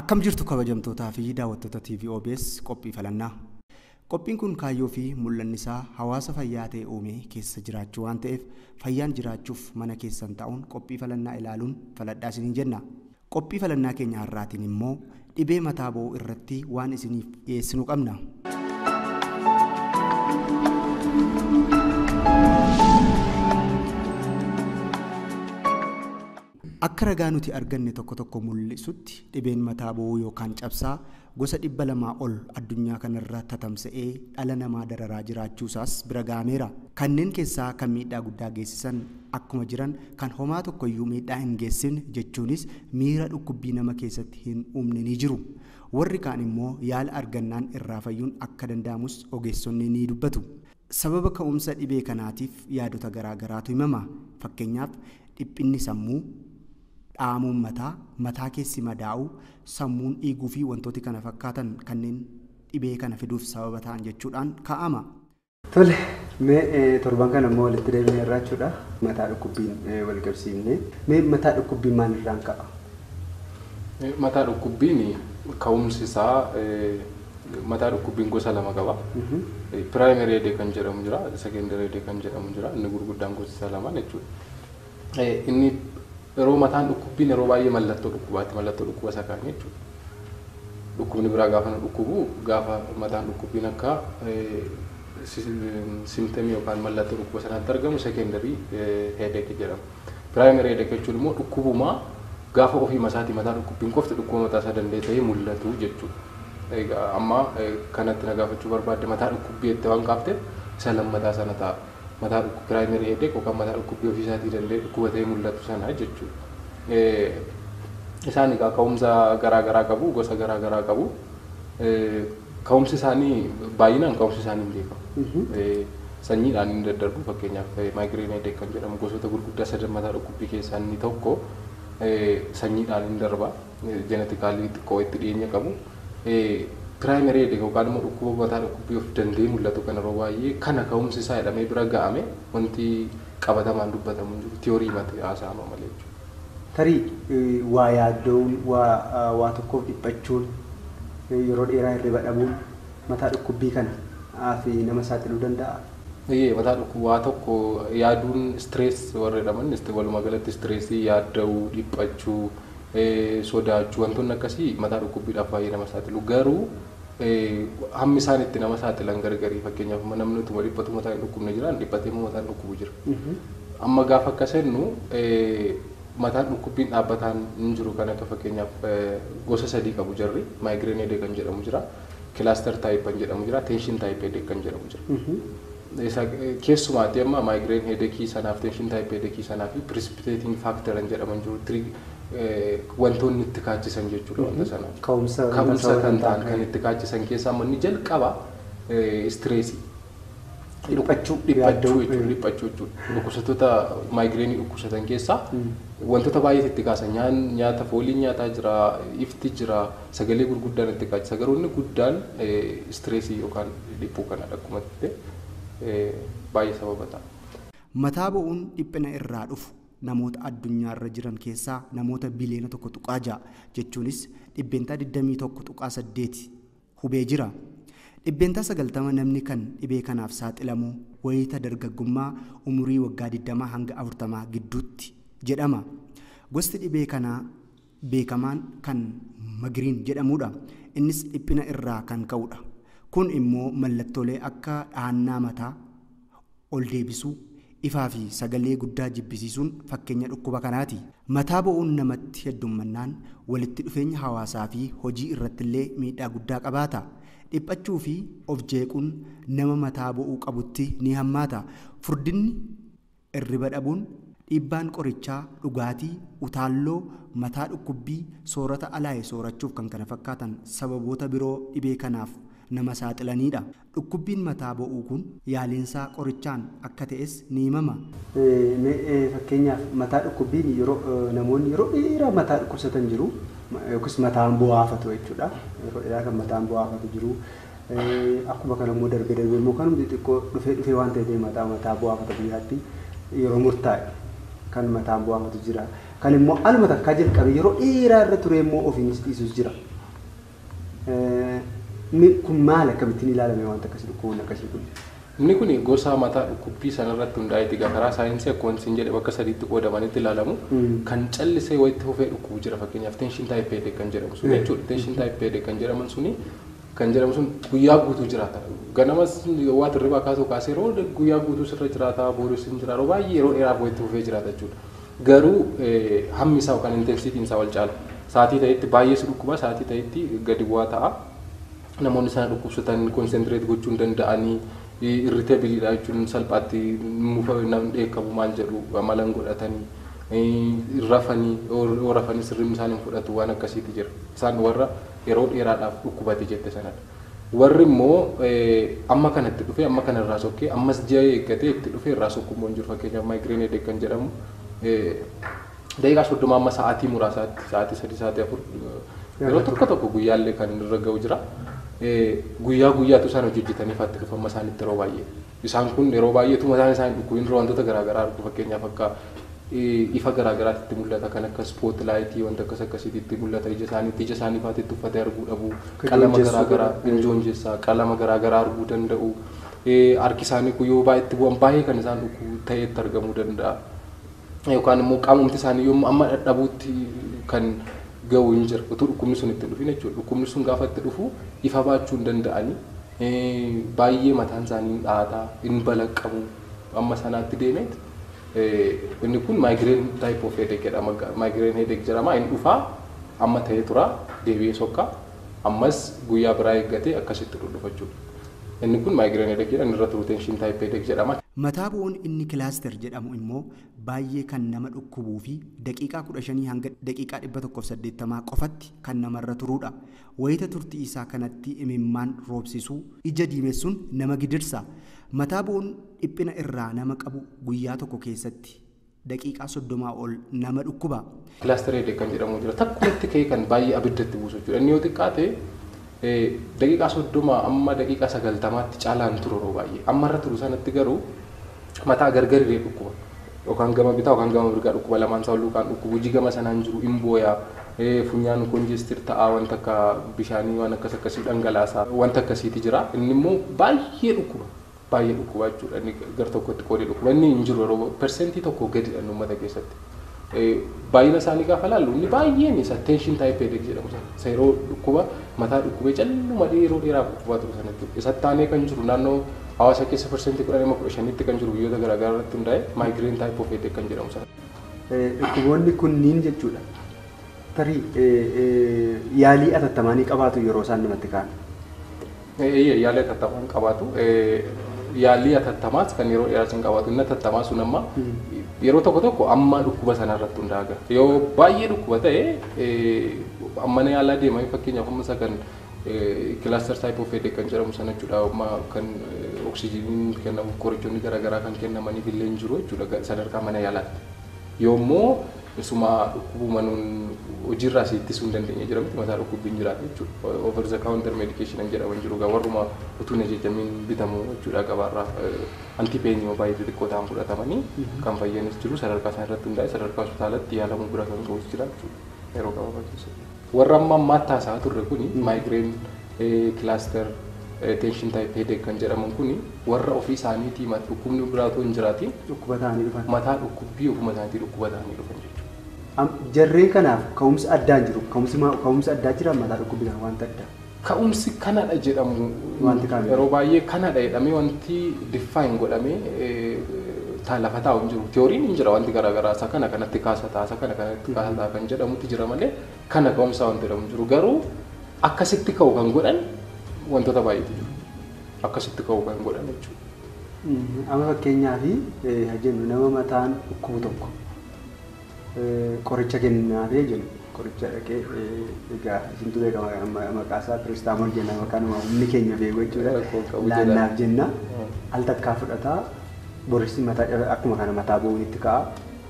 Akkam jirtu kabajamtootaa fi daawwattoota TV OBS qophii falannaa. Qophiin kun kaayyoo fi mul'anni isaa hawaasa fayyaa ta'e uumee keessa jiraachuu waan ta'eef fayyaan jiraachuuf mana keessan ta'uun qophii falannaa ilaaluun faladhaa isiniin jenna. Qophii falannaa keenya har'aatiin immoo dhibee mataa bo'oo irratti waan isiniif dhiyeessinu qabna. Akka ragaa nuti arganne tokko mul'isutti dhibeen mataa bo'oo yookaan cabsaa gosa 200 ol addunyaa kanarra tatamsa'ee dhala namaa dararaa jiraachuusaas bira ga'ameera. Kanneen keessaa kan miidhaa guddaa geessisan akkuma jiran kan homaa tokkoyyuu miidhaa hin geessifne jechuunis miira dhukkubbii nama keessatti hin uumne ni jiru. Warri kaan immoo yaala argannaan irraa fayyuun akka danda'amus ogeessonni ni dubbatu. Sababa ka'umsa dhibee kanaatiif yaadota garaagaraatu himama. Fakkeenyaaf dhiphinni sammuu, dhaamuun mataa keessi madaa'u, sammuun dhiiguu fi wantooti kana fakkaatan kanneen dhibee kana fiduuf sababa ta'an jechuudhaan kaa'ama. Tole, mee torban kana immoo walitti deebinee irraa jechuudha. Mataa dhukkubbiin wal qabsiifne. Mee mataa dhukkubbiin maalirraan ka'a? Mataa dhukkubbiin ka'umsi isaa mataa dhukkubbiin gosa lama qaba. Primary headache kan jedhamu jira, secondary headache kan jedhamu jira. Inni gurguddaan gosa isaa lama jechuudha. Inni yeroo mataan dhukkubbiin yeroo baay'ee mallattoo dhukkubaatti mallattoo dhukkuba isa kaan jechuudha. Dhukkubni biraa gaafa dhukkubu gaafa mataan dhukkubbiin akka simptomii yookaan mallattoo dhukkuba sanaatti argamu secondary headache jedhama. Primary headache jechuun immoo dhukkubuma gaafa ofii masaatii mataa dhukkubbiin qofti dhukkuba mataa isaa danda'ee mul'atu jechuudha. Amma kanatti na gaafachuu barbaadde mataa dhukkubbii itti waan qaabteef isa lammataa sana ta'a. Mataa dhukkubbii primary headache yookaan mataa dhukkubbii ofii isaatii danda'ee dhukkuba ta'ee mul'atu sana jechuudha. Isaan egaa ka'umsa garaagaraa qabu, gosa garaagaraa qabu. Ka'umsi isaanii baay'inaan ka'umsi isaanii hin beekamu. Sanyiidhaan hin daddarbu. Fakkeenyaaf migraine headache kan jedhamu gosoota gurguddaa sadan mataa dhukkubbii keessaa inni tokko sanyiidhaan hin darba. Jeenetikaalii xiqqoo itti dhiyeenya qabu. Primary headache yookaan immoo dhukkuba mataa dhukkubbii of danda'ee mul'atu kana yeroo baay'ee kana ka'umsi isaa jedhamee bira ga'ame wanti qabatamaan dubbatamu jiru tiyoorii mati haasa'ama malee jechuudha. Tarii waa yaaddoon waa tokkoof dhiphachuun yeroo dheeraa hirriba dhabuun mataa dhukkubbii kana fi nama saaxiluu danda'a. Mataa dhukkubbii waa tokko yaaduun stress warra jedhaman walumaa galatti stressii yaadda'uu dhiphachuu sodaachuu wantoonni akkasii mataa dhukkubbiidhaaf baay'ee nama saaxilu garuu hammi isaan itti nama saaxilan gargarii fakkeenyaaf namni utuma dhiphatu mataa hin dhukkubne jiraan dhiphatee mataan dhukkubu jira. Amma gaafa akka sennu mataan dhukkubbiin dhaabbataan hin jiru kan akka fakkeenyaaf gosa sadii qabu jarri migraine headache kan jedhamu jira, cluster type kan jedhamu jira, tension type headache kan jedhamu jira. Keessumaatti amma migraine headache sanaaf tension type headache sanaaf precipitating factor kan jedhaman jiru. Wantoonni itti kaachisan jechuudha wanta sanaaf. Ka'umsa kan ta'an kan itti kaachisan keessaa manni jalqaba stressii. Dhiphachuu jechuudha. Dhukkubsattoota migraine dhukkubsatan keessaa wantoota baay'ee itti kaasan nyaata fooliin nyaataa jira, ifti jira, sagalee gurguddaan itti kaachisa. Garuu inni guddaan stressii yookaan dhiphuu kanadha akkuma baay'ee sababa ta'a. Mataa bo'uun dhiphina irraa dhufu namoota addunyaarra jiran keessaa namoota biliyoona 1.6 jechuunis dhibbeentaa 21.8 hubee jira. Dhibbeentaa 90 namni kan dhibee kanaaf saaxilamu wayita dargaggummaa umurii waggaa 20 hanga 40 gidduutti jedhama. Gosti dhibee kanaa beekamaan kan migraine jedhamudha. Innis dhiphina irraa kan ka'udha. Kun immoo mallattoolee akka dhahannaa mataa, ol deebisuu, ifaa fi sagalee guddaa jibbisiisuun fakkeenya dhukkuba kanaati. Mataa bo'uun namatti heddummannaan walitti dhufeenya hawaasaa fi hojii irrattillee miidhaa guddaa qabaata. Dhiphachuu fi of jeequun nama mataa bo'uu qabutti ni hammaata. Furdinni, hirriba dhabuun, dhiibbaan qorichaa, dhugaatii, utaalloo, mataa dhukkubbii, soorata alaa'e soorachuuf kan kana fakkaatan sababoota biroo dhibee kanaaf nama saaxilanidha. Dhukkubbiin mataa bo'uu kun yaaliinsaa qorichaan akka ta'es ni himama. Fakkeenyaaf mataa dhukkubbiin namoonni yeroo dheeraa mataa dhukkubsatan jiru yookiis mataan bu'aafatu jechuudha. Yeroo dheeraa kan mataan bu'aafatu jiru. Akkuma kana immoo darbee immoo kanuma xixiqqoo dhufee waan ta'eef mataa bu'aafata biyyaatti yeroo murtaa'e kan mataan bu'aafatu jira. Kan immoo aluma takkaa jalqabe yeroo dheeraa irra ture immoo ofiinis dhiisus jira. Kun maal akkamittiin ilaalame wanta akkasii dhukkuboonni akkasii kun? Inni kun gosa mataa dhukkubbii sanarratti hundaa'eeti karaa saayinsii akkuma isin jedhe bakka sadiitti qoodamanitti ilaalamu kan callisee wayitti fufee dhukkubu jira fakkeenyaaf tension type headache kan jedhamu sun jechuudha. Tension type headache kan jedhaman suni kan jedhamu sun guyyaa guutuu jiraata. Ganamas waa hirribaa kaasuu kaasee yeroo guyyaa guutuu sirra jiraata booris hin jiraatu baay'ee yeroo dheeraaf wayitti fufee jiraata jechuudha. Garuu hammi isaa yookaan intensitiin isaa wal caala. Sa'aatii ta'etti baay'ee si dhukkuba sa'aatii ta'etti gadi bu'aa ta'a. Namoonni sana dhukkubsatan konsentireet gochuu hin danda'anii irritabiliidha jechuun salphaatti mufa namni dheekkamu maal jedhu amalan godhatanii rafanii yoo rafanii sirriin isaanii fudhatu waan akkasiiti jira. Isaan warra yeroo dheeraadhaaf dhukkubate jette sanadha. Warri immoo amma kanatti dhufee amma kana irraa sokkee ammas ji'a eeggatee itti dhufee irraa sokkummoo hin jiru fakkeenyaaf maayigireen hedeek kan jedhamu daqiiqaa 30 amma sa'aatii muraasaatti sa'aatii 3 sa'aatii 4 yeroo tokko guyyaallee kan irra ga'u jira. Guyyaa guyyaatu isaan hojjetanii fatti dhufama isaanitti yeroo baay'ee. Isaan kun yeroo baay'ee tuma isaanii dhukkubiin wantoota garaagaraa argu fakkeenyaaf akka ifa garaagaraatti mul'ata kan akka spootilaayitii wanta akkasiitti mul'ata ija isaanii faatitti uffatee arguu dhabu qalama garaagaraa injoonjessaa qalama garaagaraa arguu danda'u harki isaanii kun yoo baay'eetti bu'an baay'ee kan isaan dhukkubu ta'etti argamuu danda'a. Yookaan immoo qaamumti isaanii yommuu amma dadhabuutti kan ga'u hin jira utuu dhukkubni sun itti dhufin jechuudha. Dhukkubni sun gaafa itti dhufu ifa baachuu hin danda'anii baay'ee mataan isaanii dhaataa hin balaqqamu amma sanaatti deemeet inni kun maayigireen type of headache jedhama. Maayigireen headache jedhama hin dhufaa amma ta'ee tura deebi'ee sokka ammas guyyaa biraa eeggatee akkasitti dhufa jechuudha. Inni kun maayigireen headache jedhama irra turu tension type headache jedhama. Mataa bu'uun inni kilaaster jedhamu immoo baay'ee kan nama dhukkubuu fi daqiiqaa 15 hanga daqiiqaa 180 qofatti kan namarra turuudha. Wayita turtii isaa kanatti imimmaan roobsisuu ija diimessuun nama gidirsa. Mataa bu'uun dhiphina irraa nama qabu guyyaa tokko keessatti daqiiqaa 30 ol nama dhukkuba. Kilaaster headache kan jedhamu jira. Takkumatti ka'ee kan baay'ee abiddatti buusu jechuudha. Inni yoo xiqqaate daqiiqaa 30 amma daqiiqaa 90tti caalaan turu yeroo baay'ee. Amma irra turu sanatti garuu mataa gargarii dhukkuba. Yookaan gama bitaa yookaan gama mirgaa dhukkuba lamaan isaa kan dhukkubu hojii gama sanaan jiru hin booyaa funyaan konjestir ta'aa wanta akka bishaanii waan akkasii dhangalaasaa wanta akkasiiti jira. Inni immoo baay'ee dhukkuba jechuudha. Inni gar tokkotti qoodee dhukkuba inni hin jiru yeroo persentii tokko gadi uummata keessatti. Baay'ina isaanii gaafa laallu inni baay'een isa tension type headache jedhamu sana yeroo dhukkuba mataa dhukkubee calluma yeroo dheeraaf dhukkubaa turu sanatti isa taanee kan jiru naannoo hawaasa keessa persentii 15 kan jiru biyyoota garaagaraa irratti hundaa'e maayigireen type of headache kan jedhamu sana. Dhukkuboonni kunniin jechuudha. Tarii yaalii atattamaanii qabaatu yeroo isaan namatti ka'an. Yaalii atattamaan qabaatu. Yaalii atattamaas kan yeroo dheeraa sun qabaatu. Inni atattamaa sun amma yeroo tokko amma dhukkuba sana irratti hundaa'a. Yoo baay'ee dhukkuba ta'e amma yaalaa deemanii fakkeenyaaf amma isa kan kilaaster type of headache kan jedhamu sana jechuudha. Amma kan oksijiiniin kennamu qorichoonni garaagaraa kan kennamaniif illee hin jiru jechuudha sadarkaa mana yaalaatti. Yoommoo isuma dhukkubuma nuun hojiirraa ittisuu hin dandeenye jedhamutti mataa dhukkubbiin jiraata jechuudha. Over the counter medication jedhaman jiru warruma utuu hin ajajamiin bitamu jechuudha gabaarraa antipeenii baay'ee xixiqqoo ta'an fudhatamanii kan fayyanis jiru sadarkaa isaan irratti hundaa'e sadarkaa hospitaalatti yaalamuu bira kan ga'us jira jechuudha yeroo gabaabaa keessatti. Warra amma ammaatti haasaa turre kuni maayigireen kilaaster tension type headache kan jedhaman kuni warra ofii isaaniitii dhukkubni biraatoo hin jiraatiin dhukkuba ta'anii dhufan. Mataa dhukkubbii ofuma isaaniitii dhukkuba ta'anii dhufan jechuudha. Jarreen kanaaf ka'umsi addaan jiru. Ka'umsi addaa jira mataa dhukkubbii wanta addaa. Ka'umsi kanadha jedhamu yeroo baay'ee kanadha jedhamee wanti define godhamee lafa taa'u hin jiru. Teoriin hin jira wanti garaagaraa isa kana kanatti kaasa ta'a isa kana kanatti kaasa ta'a kan jedhamutti jira malee kana ka'umsaa wanti jedhamu jiru. Garuu akkasitti ka'u kan godhan wantoota baay'eetu jiru. Akkasitti ka'u kan godhan jechuudha. Amma fakkeenyaaf jennu nama mataan dhukkubu tokko qoricha kennaafee jennu qoricha dhaqee egaa isintu beekama maqaasaa piristaamool jenna maqaan humni keenya beeku jechuudha. Laannaaf jenna al takkaa fudhataa borisii mataa akkuma kana mataa bu'uun itti ka'a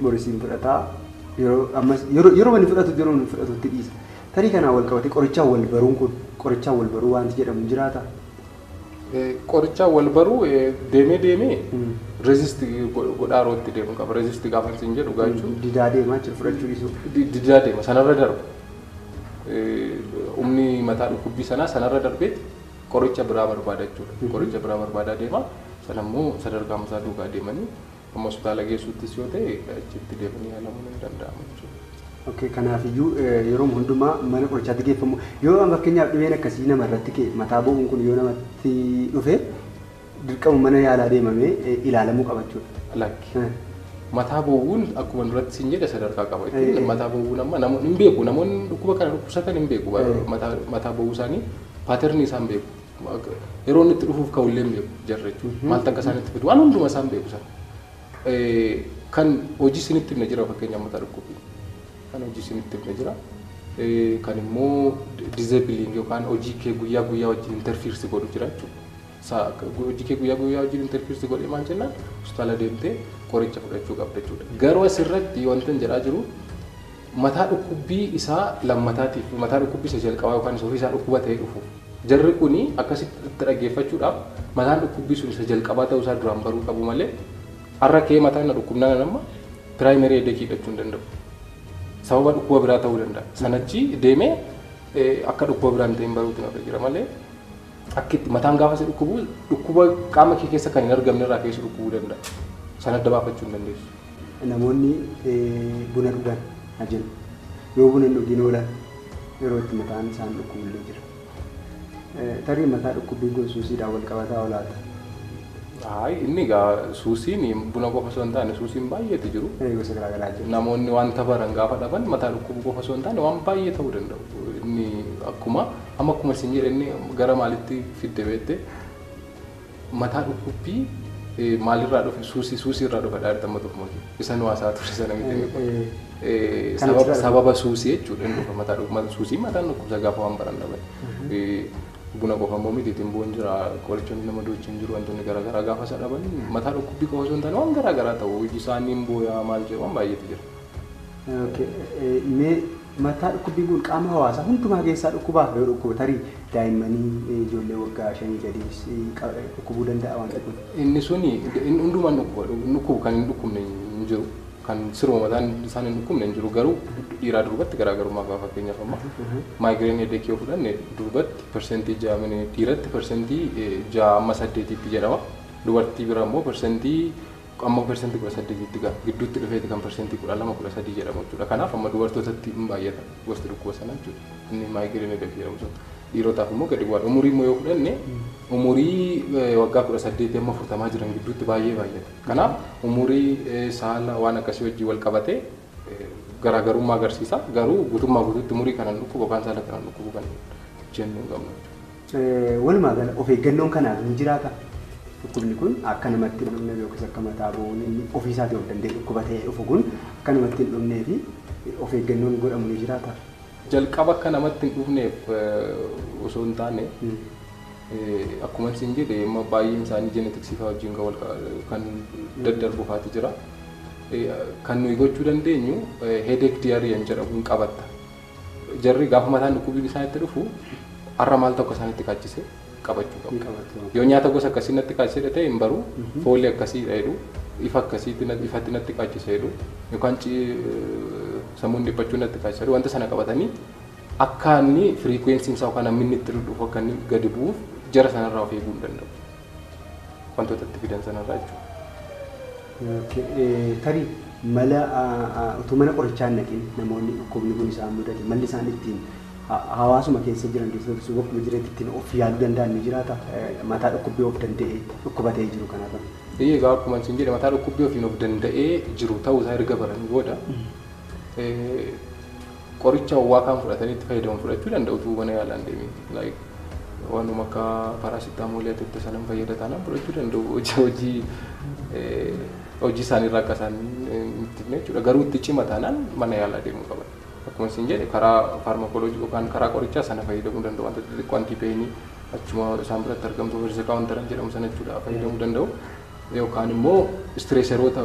borisiin fudhataa yeroo manni fudhatu yeroo manni fudhatutti dhiisa. Tarii kanaan wal qabatee qorichaan wal baruun kun qorichaan wal baruu wanti jedhamu jiraata. Qorichaan wal baruu deemee resist godhaa rootti deemu qaba. Resist gaafa isin jedhu gaachuu didaa deemaa jiru fudhachuu dhiisu. Didaa deema sanarra darba. Humni mataa dhukkubbii sanarra darbeeti qoricha biraa barbaada jechuudha. Qoricha biraa barbaadaa deema. Sanammoo sadarkaa masaa duukaa deemanii amma hospitaala geessuuttis yoo ta'e achitti deemanii yaalamuun ni danda'ama jechuudha. Okay, kanaafiyyuu yeroo hundumaa mana qorichaatti geeffamu yoo fakkeenyaaf dhibeen akkasii nama irratti ka'e mataa bu'uun kun yoo namatti dhufe dirqama mana yaalaa deemamee ilaalamuu qaba jechuudha. Lakki. Mataa bu'uun akkuma duratti siin jedhe sadarkaa qaba. Mataa bu'uun amma namoonni hin beeku namoonni dhukkuba kana dhukkubsatan hin beeku mataa bu'uu isaanii paaterni isaan beeku. Yeroo inni itti dhufuuf ka'ullee hin beeku jarra jechuudha. Maal takka isaan itti fidu waan hundumaa isaan beeku sana. Kan hojii isinitti himne jira fakkeenyaaf mataa dhukkubbii. Kan hojii isinitti himne jira. Kan immoo disabiling yookaan hojii kee guyyaa guyyaa wajjin interfiirsi godhu jira jechuudha. Hojii kee guyyaa guyyaa wajjin interfiirsi godhee maal jennaan hospitaala deemtee qoricha fudhachuu qabda jechuudha. Garuu asirratti wanta hin jedhaa jiru mataa dhukkubbii isaa lammataatiif mataa dhukkubbii isa jalqabaa yookaan isa ofii isaa dhukkuba ta'ee dhufu. Jarri kuni akkasitti dhaggeeffachuudhaaf mataan dhukkubbii sun isa jalqabaa ta'uu isaa duraan baruu qabu malee har'a kee mataan dhukkubnaan amma piraayimerii hedeekii hidhachuu hin danda'u. Sababa dhukkuba biraa ta'uu danda'a. Sanachi deemee akka dhukkuba biraa hin ta'in baruutu nama jira malee akkitti mataan gaafa si dhukkuba qaama kee keessa kan hin argamne irraa keessa dhukkubuu danda'a. Sana adda baafachuu hin dandeessu. Namoonni buna dhugan ajin yoo buna hin dhugin oolan yeroo itti mataan isaan dhukkubullee jira. Tarii mataa dhukkubbii kun suusiidhaan wal qabataa olaata. Inni egaa suusiin buna qofa osoo hin taane suusiin baay'eetu jiru. Gosa garaagaraa jiru. Namoonni wanta baran gaafa dhaban mataa dhukkubuu qofa osoo hin taane waan baay'ee ta'uu danda'u. Inni akkuma isin jedhe inni gara maalitti fidde beekte mataa dhukkubbii maalirraa dhufe suusiirraa dhufe dhaadhama tokkumatti. Isa nu haasaa ture sana miti sababa suusii jechuudha inni dhufa mataa dhukkubbii suusiin mataan dhukkubsa gaafa waan baran dhaban. Buna qofa immoo miti ittiin bu'uun jira qorichoonni nama wajjin jiru wantoonni garaagaraa gaafa isa dhaban mataa dhukkubbii qofa osoo hin taane waan garaagaraa ta'u hojii isaanii hin booyaa maal jedhu waan baay'eetu jira. Mee mataa dhukkubbii kun qaama hawaasaa hundumaa keessaa dhukkubaaf yoo dhukkuba tarii daa'immanii ijoollee waggaa 5 gadiis dhukkubuu danda'a waan ta'eef. Inni suni hundumaan dhukkubu kan hin dhukkubne hin jiru. Kan sirba mataan isaan hin dhukkubne hin jiru garuu dhiiraa durbatti garaagarummaa qaba fakkeenyaaf amma maayigireen hedeekii yoo fudhanne durbatti persentii 6 dhiiratti persentii 6-8 jedhama dubartii bira immoo persentii amma persentii 18tti gaa gidduutti dhufeeti kan persentii 12-13 jedhamu jechuudha. Kanaaf amma dubartootatti hin baay'ata gosti dhukkuba sanaa jechuudha. Inni maayigireen hedeekii jedhamu sun dhiirotaaf immoo gadi bu'aadha. Umurii immoo yoo fudhanne umurii waggaa 18 amma 40 jiran gidduutti baay'ee baay'ata. Kanaaf umurii saala waan akkasii wajjin wal qabatee garaagarummaa agarsiisa. Garuu guutummaa guutuutti umurii kanaan dhukkuba yookaan saala kanaan dhukkubu kan jennu hin qabnu. Walumaa gala of eeggannoon kanaaf ni jiraata. Dhukkubni kun akka namatti hin dhumne yookiis akka mataa bu'uun inni ofii isaatii of danda'e dhukkuba ta'ee dhufu kun akka namatti hin dhumnee fi of eeggannoon godhamu ni jiraata. Jalqaba akka namatti hin dhufneef osoo hin taane akkuma isin jedhe amma baay'een isaanii jeenetiksii fa'aa wajjin kan daddarbuufaati jira. Kan nuyi gochuu dandeenyu hedeek diyaariyan jedhamuun qabatta. Jarri gaafa mataan dhukkubbiin isaanitti dhufu har'a maal tokko isaanitti kaachise qabachuu qabu. Yoo nyaata gosa akkasii natti kaachise ta'e hin baru foolii akkasii jedhu ifa akkasiitti ifatti natti kaachise jedhu yookaan sammuun dhiphachuu natti kaachise jedhu wanta sana qabatanii akka inni firiikwensiin isaa yookaan hamminni itti dhufu akka inni gadi bu'uuf jara sanarraa of eeguu hin danda'u. Wantoota itti fidan sanarraa jechuudha. Tarii mala utuu mana qorichaa hin dhaqin namoonni dhukkubni kun isaan mudate malli isaan ittiin hawaasuma keessa jiran keessatti bakkuma jireetti ittiin of yaaluu danda'an ni jiraata. Mataa dhukkubbii of danda'ee dhukkubatee jiru kanaaf. Egaa akkuma isin jedhe mataa dhukkubbii ofiin of danda'ee jiru ta'uu isaa erga baranii booda qoricha ho'aa kan fudhatanii itti fayyadaman fudhachuu danda'u utuu mana yaalaan deemee waanuma akka paraasitaamoolii atitti sanan fayyadatanaan fudhachuu danda'u hojii isaaniirraa akka isaan itti jechuudha. Garuu itti cima taanaan mana yaalaa deemuu qaban. Akkuma isin jedhe karaa faarmakooloojii yookaan karaa qorichaa sana fayyadamuu danda'u wanta xixiqqoo antiipeenii achuma isaan biratti argamtu veersikaawuntaran jedhamu sana jechuudha fayyadamuu danda'u. Yookaan immoo istireeseroota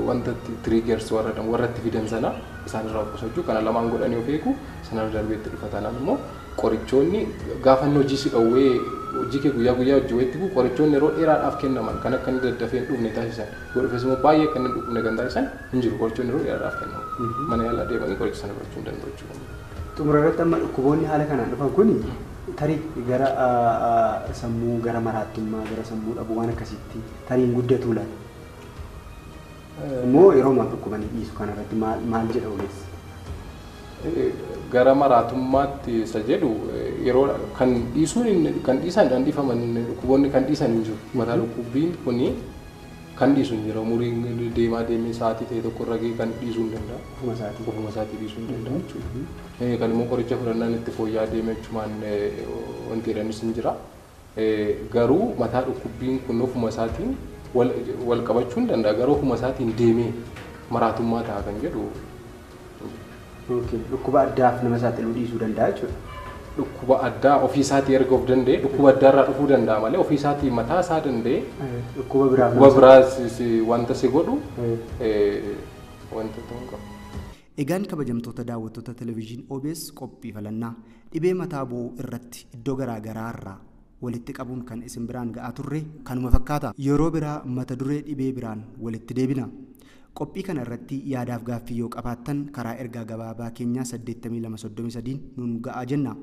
wanta tiriigers warratti fidan sana isaanirraa of qusachuu kana lamaan godhanii of eegu sanarra darbeetti dhufa taanaan immoo qorichoonni gaafa hojii si dhowwee hojii kee guyyaa guyyaa hojii wayyitti bu'u qorichoonni yeroo dheeraadhaaf kennaman kan akka inni daddafee hin dhufne taasisan yoo dhufes immoo baay'ee kan hin dhufne kan taasisan hin jiru qorichoonni yeroo dheeraadhaaf kennamu mana yaalaa deemanii qoricha sana fudhachuu hin danda'u jechuudha. Xumura irratti amma dhukkuboonni haala kanaan dhufan kuni tarii gara sammuu gara maraattummaa gara sammuu dhabuu waan akkasitti tariin guddatu laata. Immoo yeroo maal dhukkubanii dhiisu kanarratti maal jedha ogeessi? Gara maraatummaatti isa jedhu yeroo kan dhiisan dhiifaman dhukkuboonni kan dhiisan hin jiru. Mataa dhukkubbiin kuni kan dhiisu hin jiru. Umuriin deemaa deemee sa'aatii ta'e tokko irra gahee kan dhiisuu hin danda'a. Ofuma isaatii dhiisuu hin danda'a jechuudha. Kan immoo qoricha fudhannaan itti fooyya'aa deemee jechumaan wanti jedhanis hin jira. Garuu mataa dhukkubbiin kun ofuma isaatiin wal qabachuu hin danda'a. Garuu ofuma isaatiin deemee maraatummaa ta'a kan jedhu. Dhukkuba addaaf nama saaxiluu dhiisuu danda'a jechuudha. Dhukkuba addaa ofii isaatii erga of danda'e dhukkuba addaarraa dhufuu danda'a malee ofii isaatii mataa isaa danda'e dhukkuba biraas wanta si godhu wanta ta'uu qaba. Egaan kabajamtoota daawwattoota televezyiinii OBS qophii falannaa dhibee mataa bu'uu irratti iddoo garaa garaarraa walitti qabuun kan isin biraan ga'aa turre kanuma fakkaata. Yeroo biraa mata duree dhibee biraan walitti deebina. Qophii kana irratti yaadaaf gaaffii yoo qabaattan karaa ergaa gabaabaa keenyaa 8233 nuun ga'aa jenna.